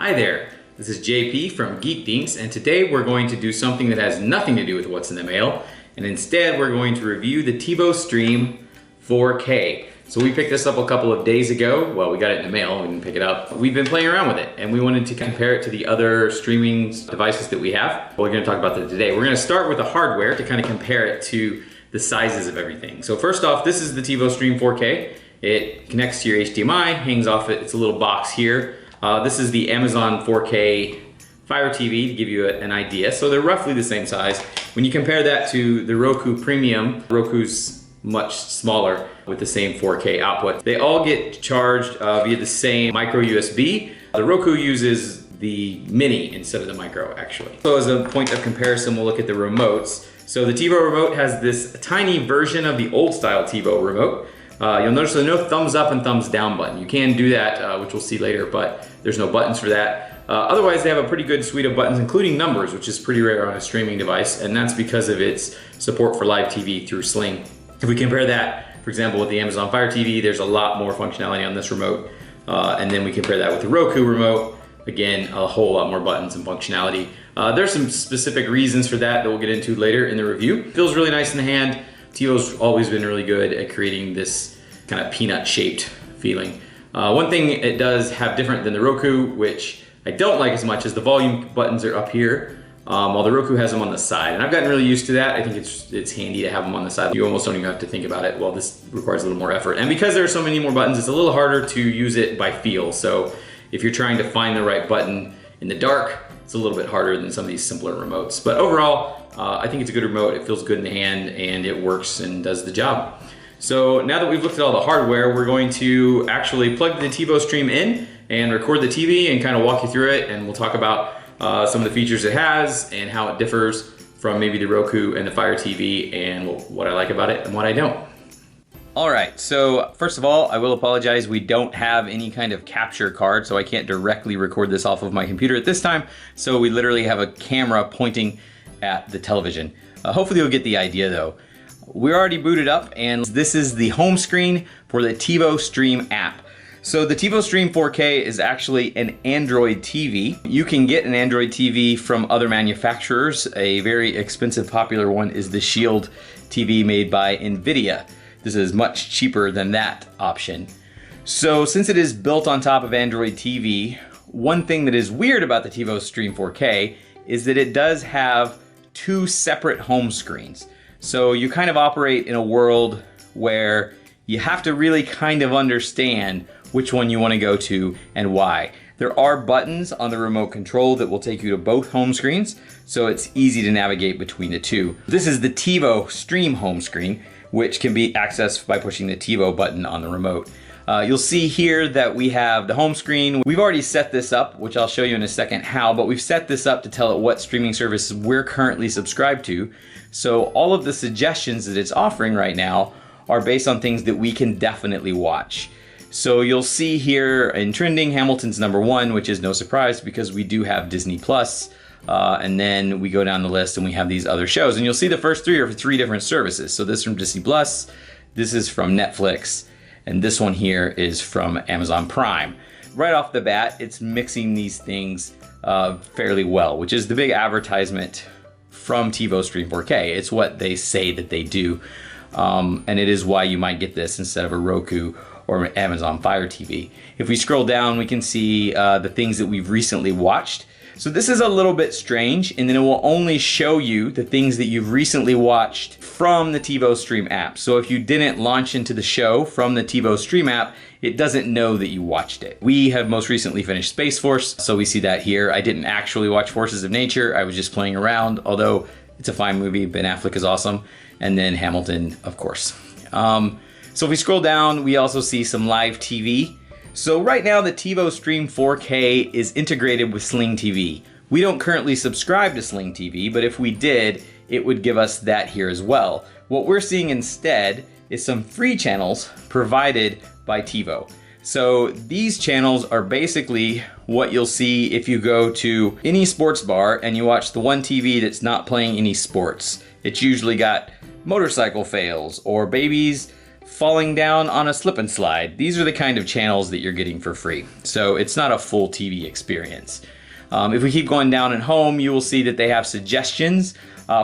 Hi there, this is JP from Geek Dinks, and today we're going to do something that has nothing to do with what's in the mail, and instead we're going to review the TiVo Stream 4K. So we picked this up a couple of days ago. Well, we got it in the mail, we didn't pick it up. We've been playing around with it, and we wanted to compare it to the other streaming devices that we have. We're gonna talk about that today. We're gonna start with the hardware to kind of compare it to the sizes of everything. So first off, this is the TiVo Stream 4K. It connects to your HDMI, hangs off it. It's a little box here. This is the Amazon 4K Fire TV to give you an idea. So they're roughly the same size. When you compare that to the Roku Premium, Roku's much smaller with the same 4K output. They all get charged via the same micro USB. The Roku uses the mini instead of the micro, actually. So as a point of comparison, we'll look at the remotes. So the TiVo remote has this tiny version of the old style TiVo remote. You'll notice there's no thumbs up and thumbs down button. You can do that, which we'll see later, but there's no buttons for that. Otherwise, they have a pretty good suite of buttons, including numbers, which is pretty rare on a streaming device, and that's because of its support for live TV through Sling. If we compare that, for example, with the Amazon Fire TV, there's a lot more functionality on this remote, and then we compare that with the Roku remote, again, a whole lot more buttons and functionality. There's some specific reasons for that we'll get into later in the review. Feels really nice in the hand. TiVo's always been really good at creating this kind of peanut-shaped feeling. One thing it does have different than the Roku, which I don't like as much, is the volume buttons are up here, while the Roku has them on the side. And I've gotten really used to that. I think it's handy to have them on the side. You almost don't even have to think about it. Well, this requires a little more effort. And because there are so many more buttons, it's a little harder to use it by feel. So if you're trying to find the right button in the dark, it's a little bit harder than some of these simpler remotes. But overall, I think it's a good remote. It feels good in the hand and it works and does the job. So now that we've looked at all the hardware, we're going to actually plug the TiVo Stream in and record the TV and kind of walk you through it, and we'll talk about some of the features it has and how it differs from maybe the Roku and the Fire TV and what I like about it and what I don't. All right, so first of all, I will apologize. We don't have any kind of capture card, so I can't directly record this off of my computer at this time. So we literally have a camera pointing at the television. Hopefully you'll get the idea though. We're already booted up, and this is the home screen for the TiVo Stream app. So the TiVo Stream 4K is actually an Android TV. You can get an Android TV from other manufacturers. A very expensive, popular one is the Shield TV made by NVIDIA. This is much cheaper than that option. So since it is built on top of Android TV, one thing that is weird about the TiVo Stream 4K is that it does have two separate home screens. So you kind of operate in a world where you have to really kind of understand which one you want to go to and why. There are buttons on the remote control that will take you to both home screens, so it's easy to navigate between the two. This is the TiVo Stream home screen, which can be accessed by pushing the TiVo button on the remote. You'll see here that we have the home screen. We've already set this up, which I'll show you in a second how, but we've set this up to tell it what streaming service we're currently subscribed to. So all of the suggestions that it's offering right now are based on things that we can definitely watch. So you'll see here in trending, Hamilton's #1, which is no surprise because we do have Disney Plus. And then we go down the list and we have these other shows. And you'll see the first three are for 3 different services. So this from Disney Plus, this is from Netflix, and this one here is from Amazon Prime. Right off the bat, it's mixing these things fairly well, which is the big advertisement from TiVo Stream 4K. It's what they say that they do. And it is why you might get this instead of a Roku or Amazon Fire TV. If we scroll down, we can see the things that we've recently watched. So this is a little bit strange, and then it will only show you the things that you've recently watched from the TiVo Stream app. So if you didn't launch into the show from the TiVo Stream app, it doesn't know that you watched it. We have most recently finished Space Force, so we see that here. I didn't actually watch Forces of Nature, I was just playing around, although it's a fine movie. Ben Affleck is awesome. And then Hamilton, of course. So if we scroll down, we also see some live TV. So right now the TiVo Stream 4K is integrated with Sling TV. We don't currently subscribe to Sling TV, but if we did, it would give us that here as well. What we're seeing instead is some free channels provided by TiVo. So these channels are basically what you'll see if you go to any sports bar and you watch the one TV that's not playing any sports. It's usually got motorcycle fails or babies falling down on a slip and slide. These are the kind of channels that you're getting for free. So it's not a full TV experience. If we keep going down in home, you will see that they have suggestions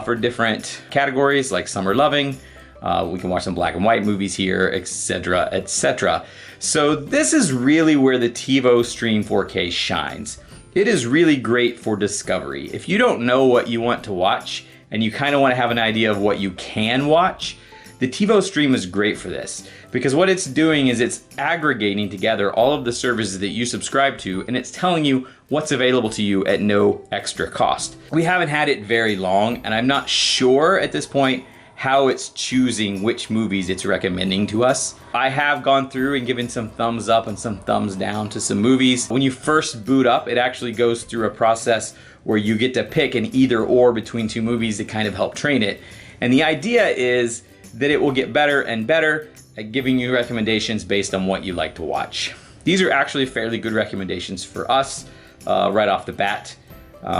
for different categories like summer loving. We can watch some black and white movies here, etc., etc. So this is really where the TiVo Stream 4K shines. It is really great for discovery. If you don't know what you want to watch and you kind of want to have an idea of what you can watch, the TiVo Stream is great for this, because what it's doing is it's aggregating together all of the services that you subscribe to, and it's telling you what's available to you at no extra cost. We haven't had it very long, and I'm not sure at this point how it's choosing which movies it's recommending to us. I have gone through and given some thumbs up and some thumbs down to some movies. When you first boot up, it actually goes through a process where you get to pick an either or between two movies to kind of help train it. And the idea is that it will get better and better at giving you recommendations based on what you like to watch. These are actually fairly good recommendations for us right off the bat.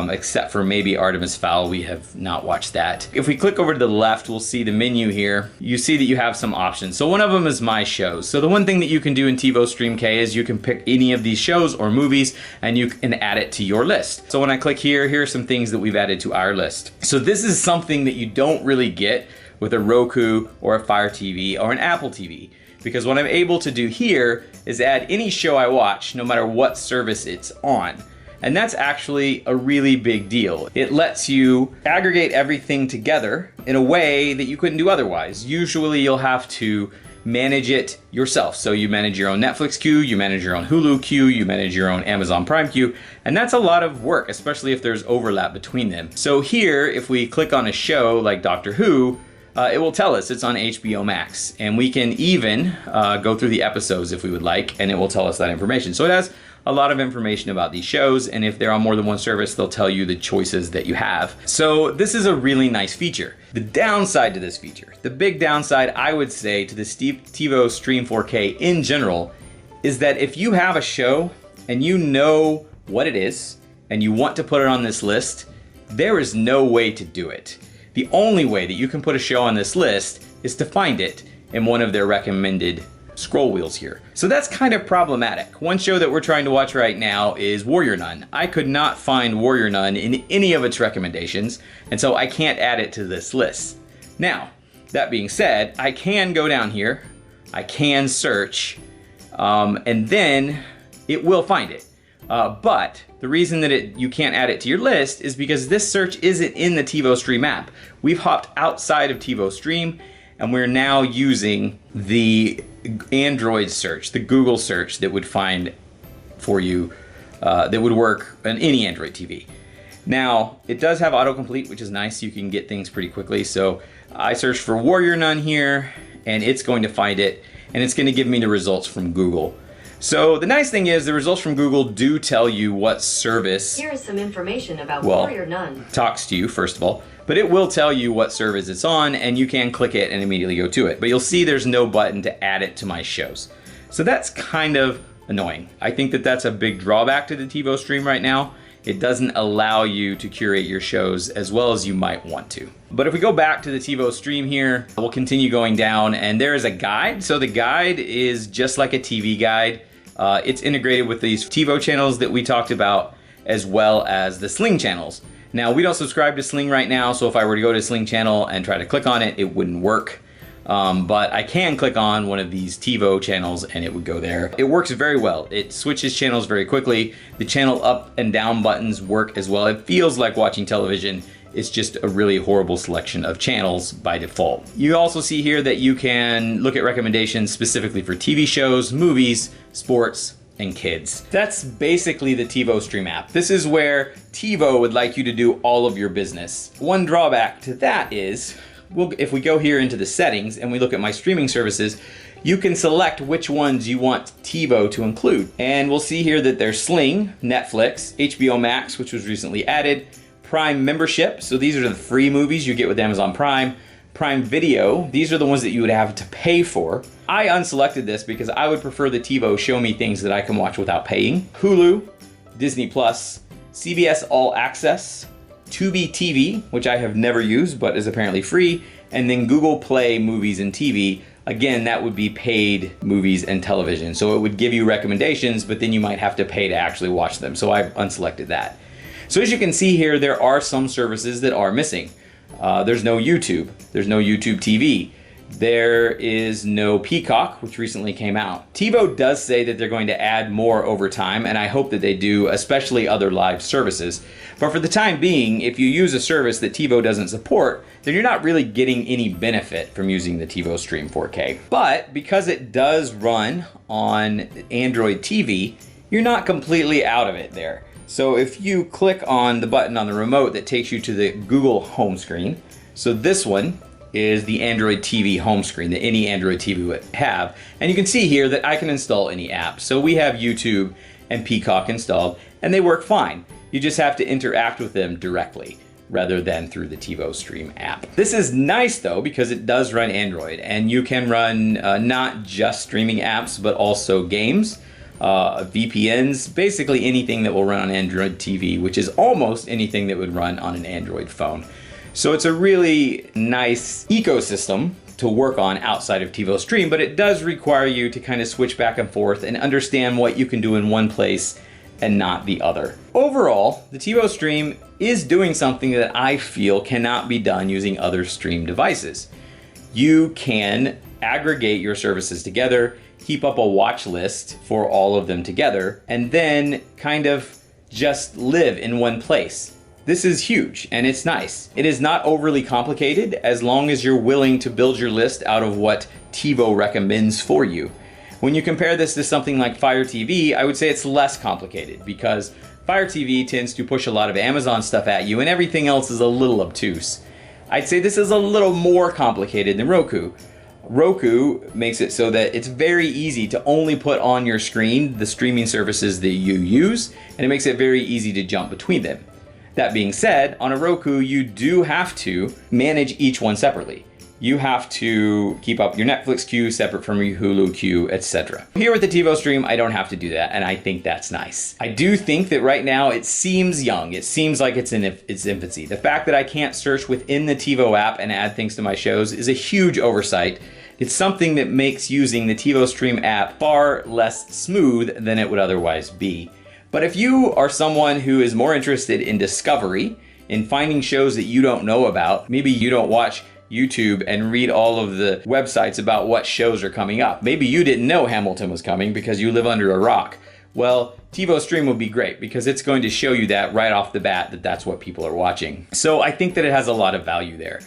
Except for maybe Artemis Fowl, we have not watched that. If we click over to the left, we'll see the menu here. You see that you have some options. So one of them is My Shows. So the one thing that you can do in TiVo Stream K is you can pick any of these shows or movies and you can add it to your list. So when I click here, here are some things that we've added to our list. So this is something that you don't really get with a Roku or a Fire TV or an Apple TV. Because what I'm able to do here is add any show I watch, no matter what service it's on. And that's actually a really big deal. It lets you aggregate everything together in a way that you couldn't do otherwise. Usually you'll have to manage it yourself. So you manage your own Netflix queue, you manage your own Hulu queue, you manage your own Amazon Prime queue, and that's a lot of work, especially if there's overlap between them. So here, if we click on a show like Doctor Who, it will tell us it's on HBO Max, and we can even go through the episodes if we would like, and it will tell us that information. So it has a lot of information about these shows, and if they're on more than one service, they'll tell you the choices that you have. So this is a really nice feature. The downside to this feature, the big downside I would say to the TiVo Stream 4K in general, is that if you have a show and you know what it is and you want to put it on this list, there is no way to do it. The only way that you can put a show on this list is to find it in one of their recommended scroll wheels here. So that's kind of problematic. One show that we're trying to watch right now is Warrior Nun. I could not find Warrior Nun in any of its recommendations, and so I can't add it to this list. Now, that being said, I can go down here, I can search, and then it will find it. But the reason that you can't add it to your list is because this search isn't in the TiVo Stream app. We've hopped outside of TiVo Stream, and we're now using the Android search, the Google search that would find for you, that would work on any Android TV. Now, it does have autocomplete, which is nice. You can get things pretty quickly. So I searched for Warrior Nun here, and it's going to find it, and it's going to give me the results from Google. So the nice thing is the results from Google do tell you what service. Here is some information about Warrior Nun. Talks to you, first of all, but it will tell you what service it's on, and you can click it and immediately go to it. But you'll see there's no button to add it to my shows. So that's kind of annoying. I think that that's a big drawback to the TiVo Stream right now. It doesn't allow you to curate your shows as well as you might want to. But if we go back to the TiVo Stream here, we'll continue going down, and there is a guide. So the guide is just like a TV guide. It's integrated with these TiVo channels that we talked about, as well as the Sling channels. Now, we don't subscribe to Sling right now, so if I were to go to Sling channel and try to click on it, it wouldn't work. But I can click on one of these TiVo channels and it would go there. It works very well. It switches channels very quickly. The channel up and down buttons work as well. It feels like watching television. It's just a really horrible selection of channels by default. You also see here that you can look at recommendations specifically for TV shows, movies, sports, and kids. That's basically the TiVo Stream app. This is where TiVo would like you to do all of your business. One drawback to that is, if we go here into the settings and we look at my streaming services, you can select which ones you want TiVo to include. And we'll see here that there's Sling, Netflix, HBO Max, which was recently added, Prime membership, so these are the free movies you get with Amazon Prime, Prime Video, these are the ones that you would have to pay for. I unselected this because I would prefer the TiVo show me things that I can watch without paying. Hulu, Disney Plus, CBS All Access, Tubi TV, which I have never used but is apparently free, and then Google Play Movies and TV, Again, that would be paid movies and television. So it would give you recommendations, but then you might have to pay to actually watch them. So I've unselected that. So as you can see here, there are some services that are missing. There's no YouTube. There's no YouTube TV. There is no Peacock, which recently came out. TiVo does say that they're going to add more over time, and I hope that they do, especially other live services. But for the time being, if you use a service that TiVo doesn't support, then you're not really getting any benefit from using the TiVo Stream 4K. But because it does run on Android TV, you're not completely out of it there. So if you click on the button on the remote that takes you to the Google home screen, so this one is the Android TV home screen that any Android TV would have. And you can see here that I can install any app. So we have YouTube and Peacock installed, and they work fine. You just have to interact with them directly rather than through the TiVo Stream app. This is nice though, because it does run Android, and you can run not just streaming apps, but also games, VPNs, basically anything that will run on Android TV, which is almost anything that would run on an Android phone. So it's a really nice ecosystem to work on outside of TiVo Stream, but it does require you to kind of switch back and forth and understand what you can do in one place and not the other. Overall, the TiVo Stream is doing something that I feel cannot be done using other stream devices. You can aggregate your services together, keep up a watch list for all of them together, and then kind of just live in one place. This is huge and it's nice. It is not overly complicated as long as you're willing to build your list out of what TiVo recommends for you. When you compare this to something like Fire TV, I would say it's less complicated because Fire TV tends to push a lot of Amazon stuff at you and everything else is a little obtuse. I'd say this is a little more complicated than Roku. Roku makes it so that it's very easy to only put on your screen the streaming services that you use, and it makes it very easy to jump between them. That being said, on a Roku, you do have to manage each one separately. You have to keep up your Netflix queue separate from your Hulu queue, etc. Here with the TiVo Stream, I don't have to do that, and I think that's nice. I do think that right now it seems young. It seems like it's in its infancy. The fact that I can't search within the TiVo app and add things to my shows is a huge oversight. It's something that makes using the TiVo Stream app far less smooth than it would otherwise be. But if you are someone who is more interested in discovery, in finding shows that you don't know about, maybe you don't watch YouTube and read all of the websites about what shows are coming up. Maybe you didn't know Hamilton was coming because you live under a rock. Well, TiVo Stream would be great because it's going to show you that right off the bat that that's what people are watching. So I think that it has a lot of value there.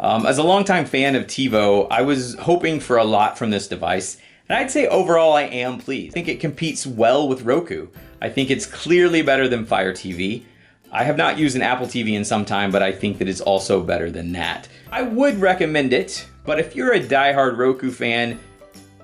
As a longtime fan of TiVo, I was hoping for a lot from this device. And I'd say overall I am pleased. I think it competes well with Roku. I think it's clearly better than Fire TV. I have not used an Apple TV in some time, but I think that it's also better than that. I would recommend it, but if you're a diehard Roku fan,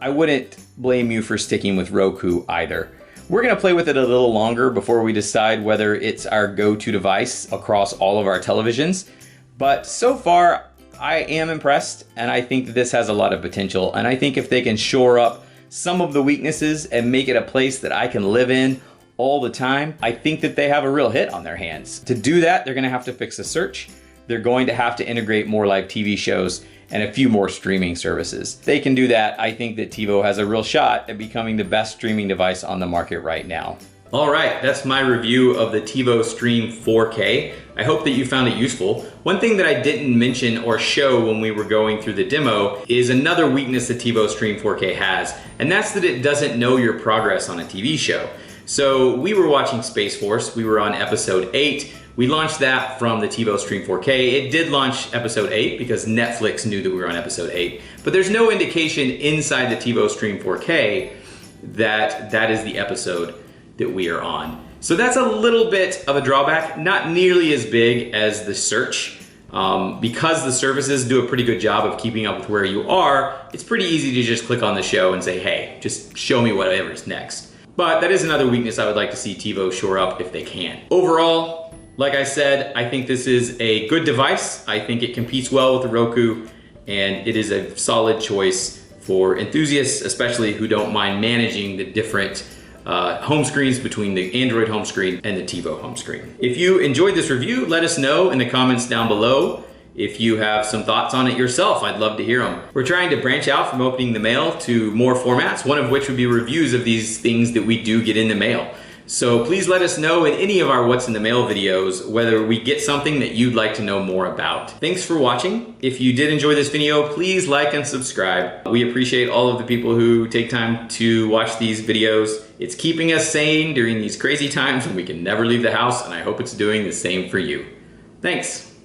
I wouldn't blame you for sticking with Roku either. We're gonna play with it a little longer before we decide whether it's our go-to device across all of our televisions. But so far, I am impressed, and I think this has a lot of potential. And I think if they can shore up some of the weaknesses and make it a place that I can live in all the time, I think that they have a real hit on their hands. To do that, they're gonna have to fix the search. They're going to have to integrate more live TV shows and a few more streaming services. If they can do that, I think that TiVo has a real shot at becoming the best streaming device on the market right now. All right, that's my review of the TiVo Stream 4K. I hope that you found it useful. One thing that I didn't mention or show when we were going through the demo is another weakness the TiVo Stream 4K has, and that's that it doesn't know your progress on a TV show. So we were watching Space Force, we were on episode 8. We launched that from the TiVo Stream 4K. It did launch episode 8 because Netflix knew that we were on episode 8, but there's no indication inside the TiVo Stream 4K that that is the episode that we are on. So that's a little bit of a drawback, not nearly as big as the search. Because the services do a pretty good job of keeping up with where you are, it's pretty easy to just click on the show and say, hey, just show me whatever's next. But that is another weakness I would like to see TiVo shore up if they can. Overall, like I said, I think this is a good device. I think it competes well with the Roku, and it is a solid choice for enthusiasts, especially who don't mind managing the different home screens between the Android home screen and the TiVo home screen. If you enjoyed this review, let us know in the comments down below. If you have some thoughts on it yourself, I'd love to hear them. We're trying to branch out from opening the mail to more formats, one of which would be reviews of these things that we do get in the mail. So please let us know in any of our What's in the Mail videos whether we get something that you'd like to know more about. Thanks for watching. If you did enjoy this video, please like and subscribe. We appreciate all of the people who take time to watch these videos. It's keeping us sane during these crazy times when we can never leave the house, and I hope it's doing the same for you. Thanks.